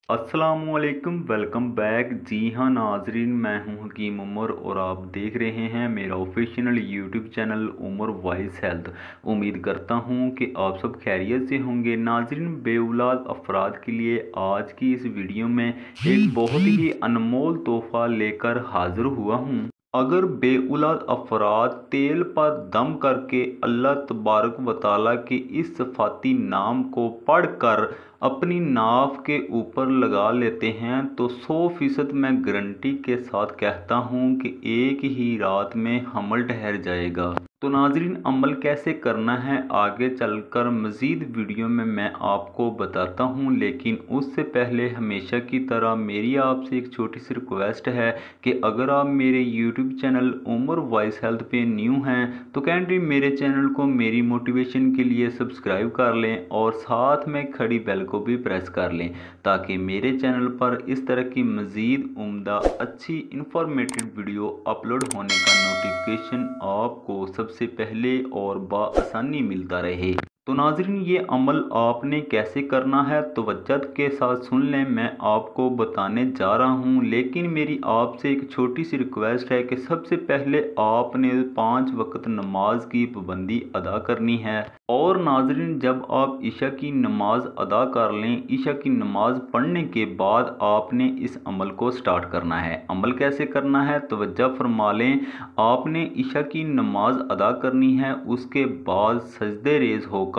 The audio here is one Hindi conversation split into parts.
अस्सलामुअलैकुम, वेलकम बैक। जी हाँ नाजरीन, मैं हूं हकीम उमर और आप देख रहे हैं मेरा official YouTube channel Umar voice health. उम्मीद करता हूं कि आप सब खैरियत से होंगे। नाजरीन, बेऔलाद अफराद के लिए आज की इस वीडियो में एक बहुत ही अनमोल तोहफा लेकर हाजिर हुआ हूं। अगर बेऔलाद अफराद तेल पर दम करके अल्लाह तबारक व तआला के इस सफ़ाती नाम को पढ़कर अपनी नाव के ऊपर लगा लेते हैं तो 100% मैं गारंटी के साथ कहता हूं कि एक ही रात में हमल ठहर जाएगा। तो नाजरीन, अमल कैसे करना है आगे चलकर मज़ीद वीडियो में मैं आपको बताता हूं, लेकिन उससे पहले हमेशा की तरह मेरी आपसे एक छोटी सी रिक्वेस्ट है कि अगर आप मेरे YouTube channel Umar voice health पे न्यू हैं तो काइंडली मेरे चैनल को मेरी मोटिवेशन के लिए सब्सक्राइब कर लें और साथ में खड़ी बेल को भी प्रेस कर लें, ताकि मेरे चैनल पर इस तरह की मज़ीद उम्दा अच्छी इंफॉर्मेटिव वीडियो अपलोड होने का नोटिफिकेशन आपको सबसे पहले और बआसानी मिलता रहे। तो नाजरीन, ये अमल आपने कैसे करना है तवज्जो के साथ सुन लें, मैं आपको बताने जा रहा हूँ। लेकिन मेरी आपसे एक छोटी सी रिक्वेस्ट है कि सबसे पहले आपने 5 वक्त नमाज की पाबंदी अदा करनी है। और नाजरीन, जब आप ईशा की नमाज अदा कर लें, ईशा की नमाज पढ़ने के बाद आपने इस अमल को स्टार्ट करना है। अमल कैसे करना है तवज्जो फरमा लें। आपने ईशा की नमाज अदा करनी है, उसके बाद सजदे रेज होकर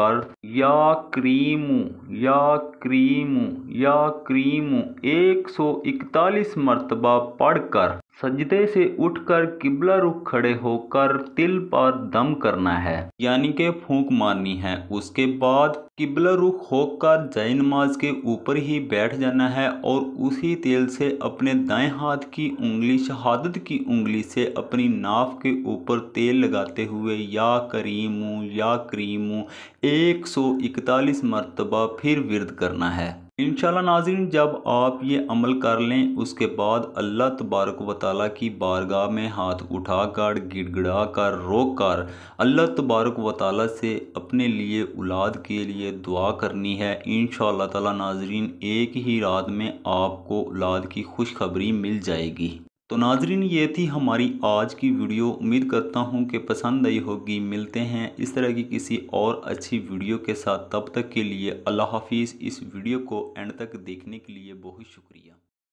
या क्रीमू या क्रीमू या क्रीमू 141 मरतबा पढ़कर सजदे से उठकर किबला रुख खड़े होकर तिल पर दम करना है, यानी कि फूंक मारनी है। उसके बाद किबला रुख होकर जय नमाज के ऊपर ही बैठ जाना है और उसी तेल से अपने दाएं हाथ की उंगली, शहादत की उंगली से अपनी नाफ के ऊपर तेल लगाते हुए या करीमू 141 मरतबा फिर विर्द करना है। इंशाल्लाह नाज़रीन, जब आप ये अमल कर लें उसके बाद अल्लाह तबारक व तआला की बारगाह में हाथ उठाकर गिड़गिड़ा कर रोक कर अल्लाह तबारक व तआला से अपने लिए औलाद के लिए दुआ करनी है। इंशाल्लाह ताला नाज़रीन, एक ही रात में आपको औलाद की खुशखबरी मिल जाएगी। तो नाजरीन, ये थी हमारी आज की वीडियो। उम्मीद करता हूँ कि पसंद आई होगी। मिलते हैं इस तरह की किसी और अच्छी वीडियो के साथ, तब तक के लिए अल्लाह हाफिज़। इस वीडियो को एंड तक देखने के लिए बहुत शुक्रिया।